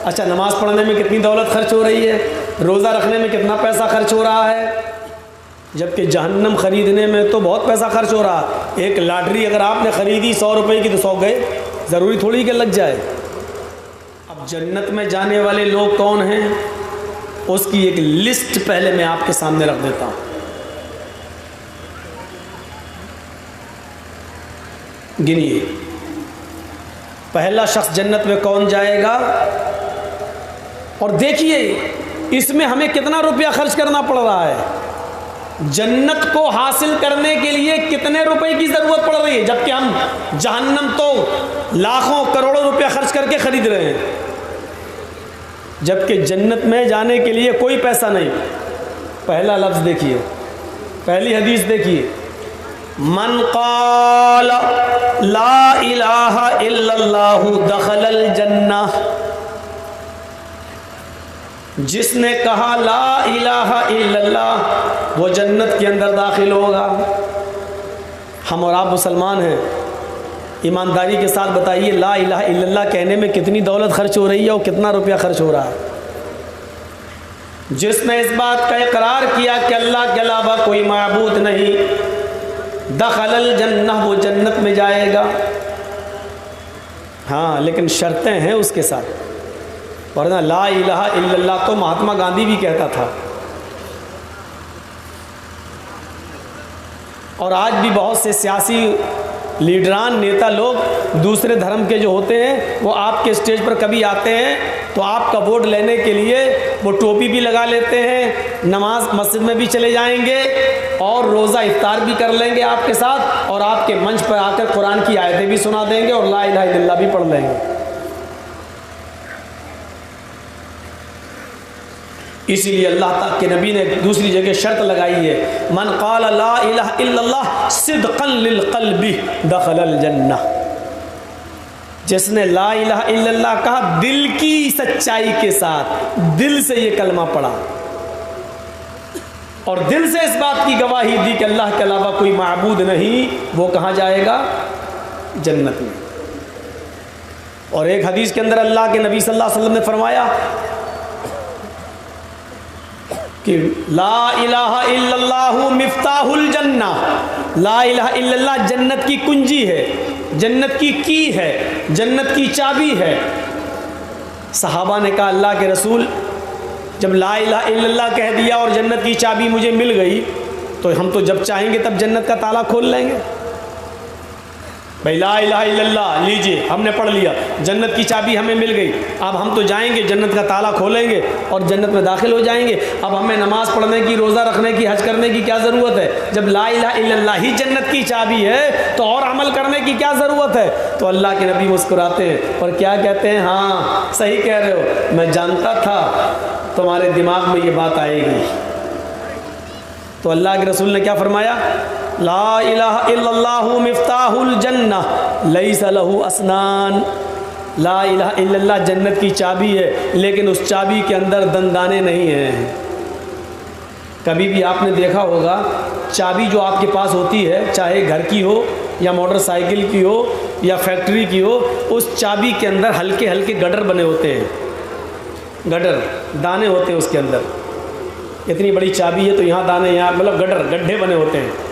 अच्छा, नमाज पढ़ने में कितनी दौलत खर्च हो रही है, रोज़ा रखने में कितना पैसा खर्च हो रहा है, जबकि जहन्नम ख़रीदने में तो बहुत पैसा खर्च हो रहा है। एक लॉटरी अगर आपने ख़रीदी 100 रुपये की तो 100 गए, ज़रूरी थोड़ी कि लग जाए। अब जन्नत में जाने वाले लोग कौन हैं, उसकी एक लिस्ट पहले मैं आपके सामने रख देता हूँ। गिनिए, पहला शख्स जन्नत में कौन जाएगा, और देखिए इसमें हमें कितना रुपया खर्च करना पड़ रहा है। जन्नत को हासिल करने के लिए कितने रुपए की ज़रूरत पड़ रही है, जबकि हम जहन्नम तो लाखों करोड़ों रुपया खर्च करके ख़रीद रहे हैं, जबकि जन्नत में जाने के लिए कोई पैसा नहीं। पहला लफ्ज़ देखिए, पहली हदीस देखिए, मन क़ाल ला इलाहा इल्लल्लाहु दखलल जन्नह, जिसने कहा ला इलाहा इल्लल्लाह वो जन्नत के अंदर दाखिल होगा। हम और आप मुसलमान हैं, ईमानदारी के साथ बताइए ला इलाहा इल्लल्लाह कहने में कितनी दौलत खर्च हो रही है और कितना रुपया खर्च हो रहा है। जिसने इस बात का इकरार किया कि अल्लाह के अलावा कोई माबूद नहीं, दखलल जन्नह वो जन्नत में जाएगा। हाँ, लेकिन शर्तें हैं उसके साथ, वरना ला इलाहा इल्लल्लाह तो महात्मा गांधी भी कहता था, और आज भी बहुत से सियासी लीडरान नेता लोग दूसरे धर्म के जो होते हैं वो आपके स्टेज पर कभी आते हैं तो आपका वोट लेने के लिए वो टोपी भी लगा लेते हैं, नमाज मस्जिद में भी चले जाएंगे और रोज़ा इफ्तार भी कर लेंगे आपके साथ, और आपके मंच पर आकर कुरान की आयतें भी सुना देंगे और ला इलाहा इल्लल्लाह भी पढ़ लेंगे। इसीलिए अल्लाह के नबी ने दूसरी जगह शर्त लगाई है, मन क़ाल ला इलाहा इल्लल्लाह सिद्क़न लिल क़ल्बि दख़लल जन्नह, जिसने ला इलाहा इल्लल्लाह कहा दिल की सच्चाई के साथ, दिल से ये कलमा पढ़ा और दिल से इस बात की गवाही दी कि अल्लाह के अलावा कोई माबूद नहीं, वो कहाँ जाएगा, जन्नत में। और एक हदीस के अंदर अल्लाह के नबी सल्लल्लाहु अलैहि वसल्लम ने फरमाया कि ला इलाहा इल्लल्लाहु मिफ्ताहुल जन्नह, ला इलाहा इल्लल्लाह जन्नत की कुंजी है, जन्नत की है, जन्नत की चाबी है। सहाबा ने कहा अल्लाह के रसूल, जब ला इलाहा इल्लल्लाह कह दिया और जन्नत की चाबी मुझे मिल गई तो हम तो जब चाहेंगे तब जन्नत का ताला खोल लेंगे। भाई ला इलाहा इल्लल्लाह लीजिए, हमने पढ़ लिया, जन्नत की चाबी हमें मिल गई, अब हम तो जाएंगे जन्नत का ताला खोलेंगे और जन्नत में दाखिल हो जाएंगे। अब हमें नमाज़ पढ़ने की, रोज़ा रखने की, हज करने की क्या ज़रूरत है, जब ला इलाहा इल्लल्लाह ही जन्नत की चाबी है तो और अमल करने की क्या ज़रूरत है। तो अल्लाह के नबी मुस्कुराते हैं और क्या कहते हैं, हाँ सही कह रहे हो, मैं जानता था तुम्हारे दिमाग में ये बात आएगी। तो अल्लाह के रसूल ने क्या फरमाया, ला इलाहा इल्लल्लाहु मिफ्ताहुल जन्नह लैसा लहू अस्नान, ला इलाहा इल्लल्लाह जन्नत की चाबी है लेकिन उस चाबी के अंदर दंदाने नहीं हैं। कभी भी आपने देखा होगा चाबी जो आपके पास होती है, चाहे घर की हो या मोटरसाइकिल की हो या फैक्ट्री की हो, उस चाबी के अंदर हल्के हल्के गटर बने होते हैं, गटर दाने होते हैं उसके अंदर। इतनी बड़ी चाबी है तो यहाँ दाने, यहाँ मतलब गड्ढे बने होते हैं।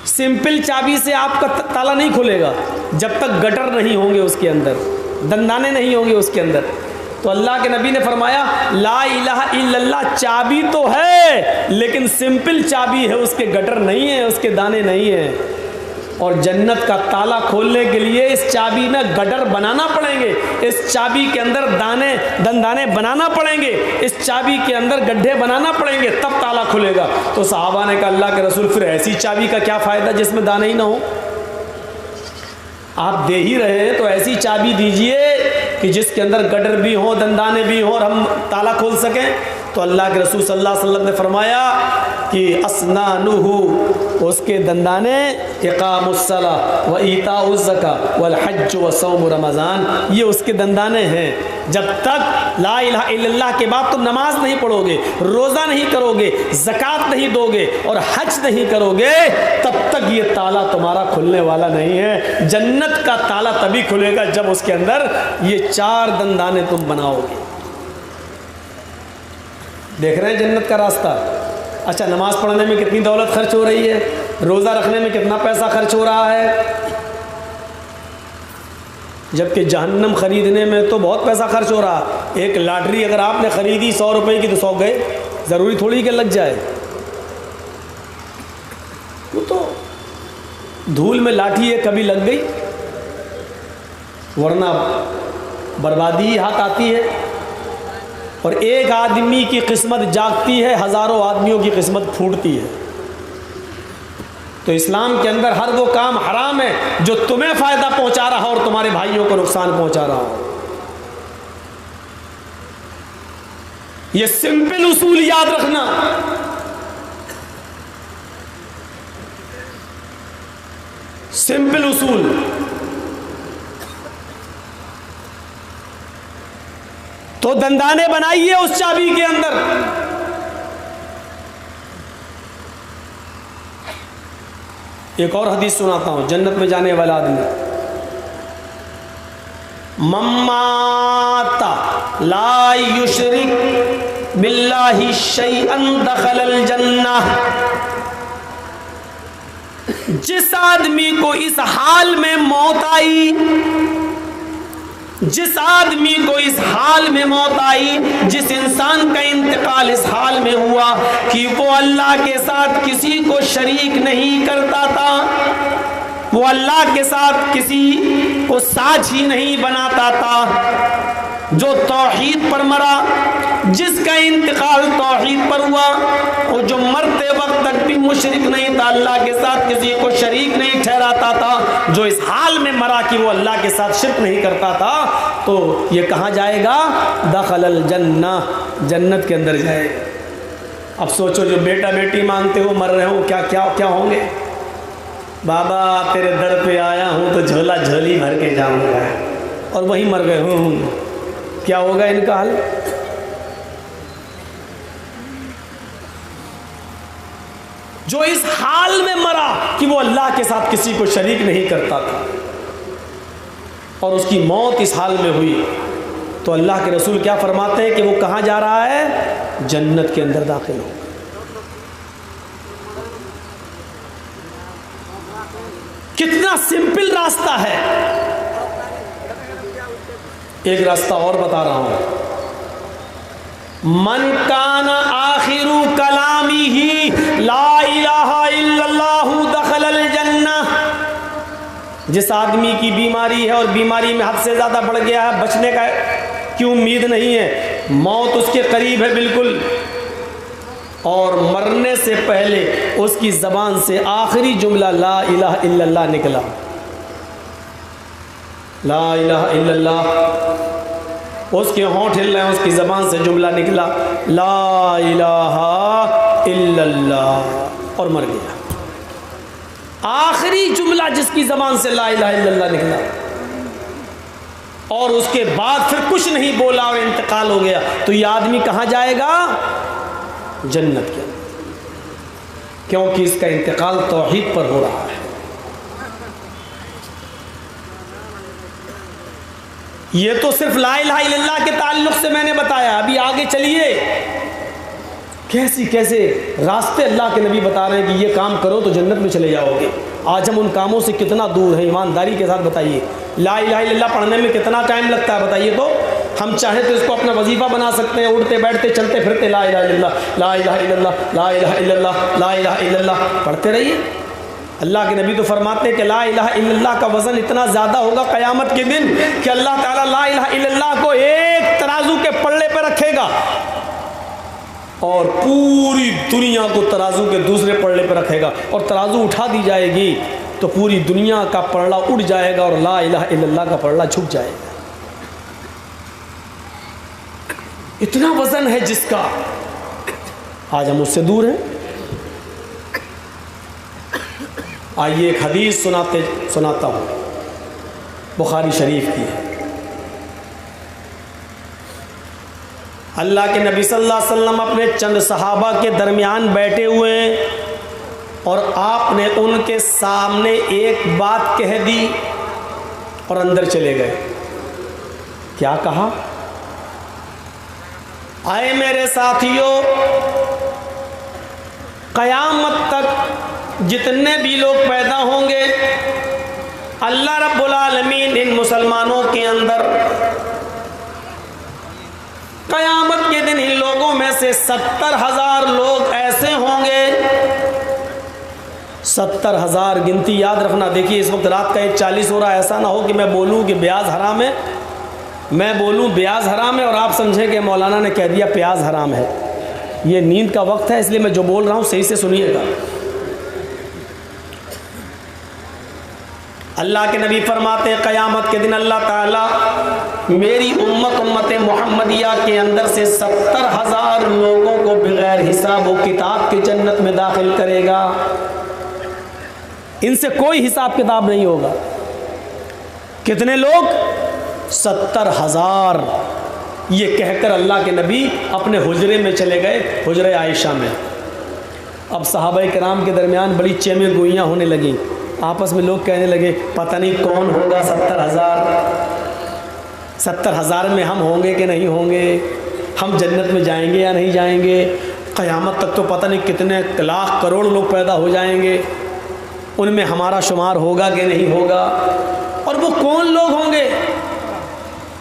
सिंपल चाबी से आपका ताला नहीं खुलेगा जब तक गटर नहीं होंगे उसके अंदर, दंदाने नहीं होंगे उसके अंदर। तो अल्लाह के नबी ने फरमाया ला इलाहा इल्लल्लाह चाबी तो है लेकिन सिंपल चाबी है, उसके गटर नहीं है, उसके दाने नहीं हैं। और जन्नत का ताला खोलने के लिए इस चाबी में गटर बनाना पड़ेंगे, इस चाबी के अंदर दाने दंदाने बनाना पड़ेंगे, इस चाबी के अंदर गड्ढे बनाना पड़ेंगे, तब ताला खुलेगा। तो सहाबा ने कहा अल्लाह के रसूल फिर ऐसी चाबी का क्या फ़ायदा जिसमें दाने ही ना हो, आप दे ही रहे हैं तो ऐसी चाबी दीजिए कि जिसके अंदर गटर भी हो, दंदाने भी हो और हम ताला खोल सकें। तो अल्लाह के रसूल सल्लल्लाहु अलैहि वसल्लम ने फरमाया कि अस्नानुहु, उसके दंदाने इक़ामुस्सला व ईताउज़्ज़का वल हज्ज व सौम रमज़ान, ये उसके दंदाने हैं। जब तक ला इलाहा इल्लल्लाह के बाद तुम नमाज नहीं पढ़ोगे, रोज़ा नहीं करोगे, ज़कात नहीं दोगे और हज नहीं करोगे, तब तक ये ताला तुम्हारा खुलने वाला नहीं है। जन्नत का ताला तभी खुलेगा जब उसके अंदर ये 4 दंदाने तुम बनाओगे। देख रहे हैं जन्नत का रास्ता। अच्छा, नमाज पढ़ने में कितनी दौलत खर्च हो रही है, रोज़ा रखने में कितना पैसा खर्च हो रहा है, जबकि जहन्नम खरीदने में तो बहुत पैसा खर्च हो रहा। एक लॉटरी अगर आपने ख़रीदी 100 रुपये की तो 100 गए, ज़रूरी थोड़ी कि लग जाए। वो तो धूल में लाठी है, कभी लग गई, वरना बर्बादी ही हाथ आती है। और एक आदमी की किस्मत जागती है, हज़ारों आदमियों की किस्मत फूटती है। तो इस्लाम के अंदर हर वो काम हराम है जो तुम्हें फ़ायदा पहुंचा रहा हो और तुम्हारे भाइयों को नुकसान पहुंचा रहा हो। ये सिंपल उसूल याद रखना। सिंपल उसूल। तो दंदाने बनाइए उस चाबी के अंदर। एक और हदीस सुनाता हूं, जन्नत में जाने वाला आदमी, मम्माता ला युशरिक बिल्लाहि शैअन दखलल जन्नह। जिस आदमी को इस हाल में मौत आई, जिस आदमी को इस हाल में मौत आई, जिस इंसान का इंतकाल इस हाल में हुआ कि वो अल्लाह के साथ किसी को शरीक नहीं करता था, वो अल्लाह के साथ किसी को साझी नहीं बनाता था, जो तौहीद पर मरा, जिसका इंतकाल तौहीद पर हुआ और जो मरते वक्त तक भी मुशरिक नहीं था, अल्लाह के साथ किसी को शरीक नहीं ठहराता था, जो इस हाल में मरा कि वो अल्लाह के साथ शिर्क नहीं करता था, तो ये कहाँ जाएगा? दखलल जन्नह, जन्नत के अंदर जाएगा। अब सोचो, जो बेटा बेटी मांगते हो, मर रहे हो, क्या क्या क्या होंगे? बाबा तेरे दर पे आया हूँ तो झोला झोली भर के जाऊँगा, और वही मर गए हूँ, क्या होगा इनका हाल? जो इस हाल में मरा कि वो अल्लाह के साथ किसी को शरीक नहीं करता था और उसकी मौत इस हाल में हुई, तो अल्लाह के रसूल क्या फरमाते हैं कि वो कहाँ जा रहा है? जन्नत के अंदर दाखिल होगा। कितना सिंपल रास्ता है। एक रास्ता और बता रहा हूं, मन काना आखिरू कलामी ही ला इलाहा इल्लल्लाहु दखलल जन्नह। जिस आदमी की बीमारी है और बीमारी में हद से ज़्यादा बढ़ गया है, बचने का की उम्मीद नहीं है, मौत उसके करीब है बिल्कुल, और मरने से पहले उसकी ज़बान से आखिरी जुमला ला इलाहा इल्लल्लाह निकला, ला इलाहा इल्लल्लाह, उसके होंठ हिल रहे हैं, उसकी ज़बान से जुमला निकला ला इलाहा इल्लल्लाह, और मर गया। आखिरी जुमला जिसकी ज़बान से ला इलाहा इल्लल्लाह निकला और उसके बाद फिर कुछ नहीं बोला और इंतकाल हो गया, तो ये आदमी कहाँ जाएगा? जन्नत के अंदर, क्योंकि इसका इंतकाल तौहीद पर हो रहा है। ये तो सिर्फ ला इलाहा इल्लल्लाह के ताल्लुक से मैंने बताया। अभी आगे चलिए, कैसी कैसे रास्ते अल्लाह के नबी बता रहे हैं कि ये काम करो तो जन्नत में चले जाओगे। आज हम उन कामों से कितना दूर हैं, ईमानदारी के साथ बताइए। ला इलाहा इल्लल्लाह पढ़ने में कितना टाइम लगता है बताइए तो? हम चाहें तो इसको अपना वजीफ़ा बना सकते हैं, उठते बैठते चलते फिरते ला इलाहा इल्लल्लाह, ला इलाहा इल्लल्लाह, ला इलाहा इल्लल्लाह, ला इलाहा इल्लल्लाह पढ़ते रहिए। अल्लाह के नबी तो फरमाते हैं कि ला इलाहा इल्लल्लाह का वज़न इतना ज़्यादा होगा क़यामत के दिन कि अल्लाह ताला ला इलाहा इल्लल्लाह को एक तराजू के पल्ले पर रखेगा और पूरी दुनिया को तराजू के दूसरे पल्ले पर रखेगा, और तराजू उठा दी जाएगी तो पूरी दुनिया का पल्ला उड़ जाएगा और ला इलाहा इल्लल्लाह का पल्ला झुक जाएगा। इतना वज़न है जिसका, आज हम उससे दूर हैं। आइए एक हदीस सुनाता हूँ, बुखारी शरीफ की है। अल्लाह के नबी सल्लल्लाहु अलैहि वसल्लम अपने चंद सहाबा के दरमियान बैठे हुए हैं और आपने उनके सामने एक बात कह दी और अंदर चले गए। क्या कहा? आए मेरे साथियों, क़यामत तक जितने भी लोग पैदा होंगे, अल्लाह रब्बुल आलमीन इन मुसलमानों के अंदर क़यामत के दिन इन लोगों में से 70,000 लोग ऐसे होंगे। 70,000 गिनती याद रखना। देखिए इस वक्त रात का 1:40 हो रहा है। ऐसा ना हो कि मैं बोलूं कि ब्याज हराम है, मैं बोलूं ब्याज हराम है और आप समझें कि मौलाना ने कह दिया प्याज हराम है। ये नींद का वक्त है, इसलिए मैं जो बोल रहा हूं सही से सुनिएगा। अल्लाह के नबी फरमाते हैं क़यामत के दिन अल्लाह ताला मेरी उम्मत मोहम्मदिया के अंदर से 70,000 लोगों को बगैर हिसाब व किताब की जन्नत में दाखिल करेगा। इनसे कोई हिसाब किताब नहीं होगा। कितने लोग? 70,000। ये कहकर अल्लाह के नबी अपने हुजरे में चले गए, हुजरे आयशा में। अब सहाबाए किराम के दरमियान बड़ी चेमे गोइयाँ होने लगी। आपस में लोग कहने लगे पता नहीं कौन होगा 70,000। 70,000 में हम होंगे कि नहीं होंगे, हम जन्नत में जाएंगे या नहीं जाएंगे। क़यामत तक तो पता नहीं कितने लाख करोड़ लोग पैदा हो जाएंगे, उनमें हमारा शुमार होगा कि नहीं होगा। और वो कौन लोग होंगे?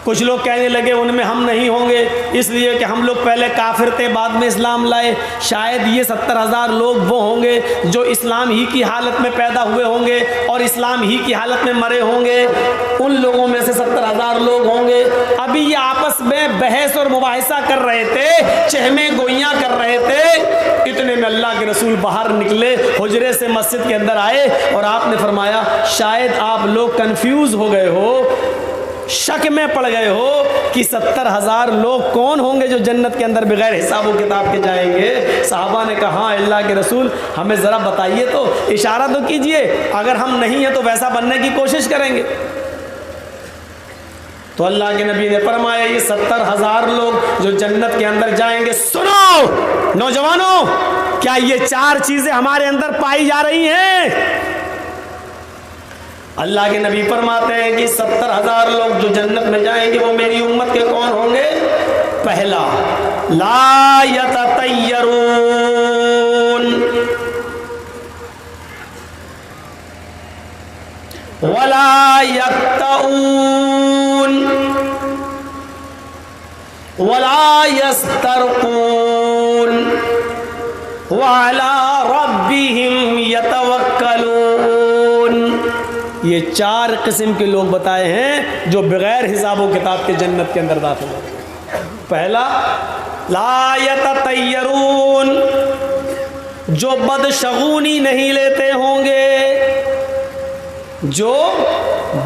कुछ लोग कहने लगे उनमें हम नहीं होंगे, इसलिए कि हम लोग पहले काफिर थे, बाद में इस्लाम लाए। शायद ये 70,000 लोग वो होंगे जो इस्लाम ही की हालत में पैदा हुए होंगे और इस्लाम ही की हालत में मरे होंगे। उन लोगों में से 70,000 लोग होंगे। अभी ये आपस में बहस और मुबाहिसा कर रहे थे, चहमे गोइयाँ कर रहे थे। इतने में अल्लाह के रसूल बाहर निकले, हुजरे से मस्जिद के अंदर आए और आपने फरमाया शायद आप लोग कंफ्यूज हो गए हो, शक में पड़ गए हो कि 70,000 लोग कौन होंगे जो जन्नत के अंदर बगैर हिसाब व किताब के जाएंगे। साहबा ने कहा अल्लाह के रसूल हमें ज़रा बताइए, तो इशारा तो कीजिए, अगर हम नहीं हैं तो वैसा बनने की कोशिश करेंगे। तो अल्लाह के नबी ने फरमाया ये 70,000 लोग जो जन्नत के अंदर जाएंगे। सुनो नौजवानों, क्या ये 4 चीज़ें हमारे अंदर पाई जा रही हैं? अल्लाह के नबी फरमाते हैं कि 70,000 लोग जो जन्नत में जाएंगे वो मेरी उम्मत के कौन होंगे? पहला, ला यततय्यरून, वला यक्तऊन, वला यस्तरकून, वअला रब्बिहिम यतवक्कलून। ये 4 किस्म के लोग बताए हैं जो बगैर हिसाब व किताब के जन्नत के अंदर दाखिल होंगे। पहला, ला यततय्यरून, जो बदशगुनी नहीं लेते होंगे, जो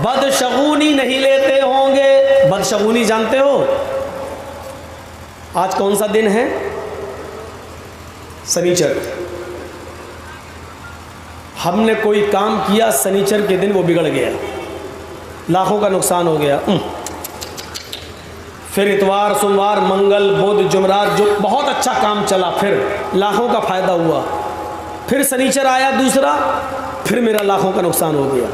बदशगुनी नहीं लेते होंगे। बदशगुनी जानते हो? आज कौन सा दिन है? शनिचर। हमने कोई काम किया शनिचर के दिन, वो बिगड़ गया, लाखों का नुकसान हो गया। फिर इतवार, सोमवार, मंगल, बुध, जुमरात जो बहुत अच्छा काम चला, फिर लाखों का फ़ायदा हुआ। फिर शनिचर आया दूसरा, फिर मेरा लाखों का नुकसान हो गया।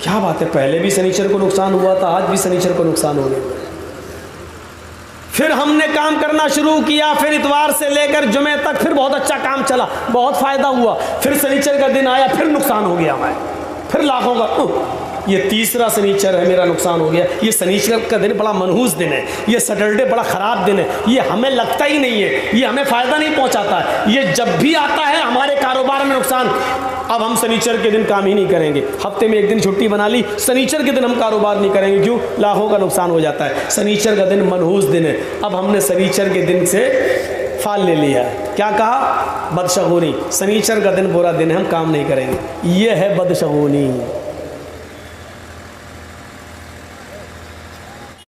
क्या बात है, पहले भी शनिचर को नुकसान हुआ था, आज भी शनिचर को नुकसान हो गया। फिर हमने काम करना शुरू किया, फिर इतवार से लेकर जुमे तक फिर बहुत अच्छा काम चला, बहुत फ़ायदा हुआ। फिर शनिचर का दिन आया, फिर नुकसान हो गया हमारे, फिर लाखों का। ये तीसरा शनिचर है, मेरा नुकसान हो गया। ये शनिचर का दिन बड़ा मनहूस दिन है, ये सैटरडे बड़ा ख़राब दिन है, ये हमें लगता ही नहीं है, ये हमें फ़ायदा नहीं पहुंचाता है। ये जब भी आता है हमारे कारोबार में नुकसान। अब हम शनिचर के दिन काम ही नहीं करेंगे, हफ्ते में एक दिन छुट्टी बना ली, शनिचर के दिन हम कारोबार नहीं करेंगे। क्यों? लाखों का नुकसान हो जाता है। शनिचर का दिन मनहूस दिन है। अब हमने शनिचर के दिन से फाल ले लिया। क्या कहा? बदशगुनी। शनिचर का दिन बुरा दिन है, हम काम नहीं करेंगे। ये है बदशगुनी।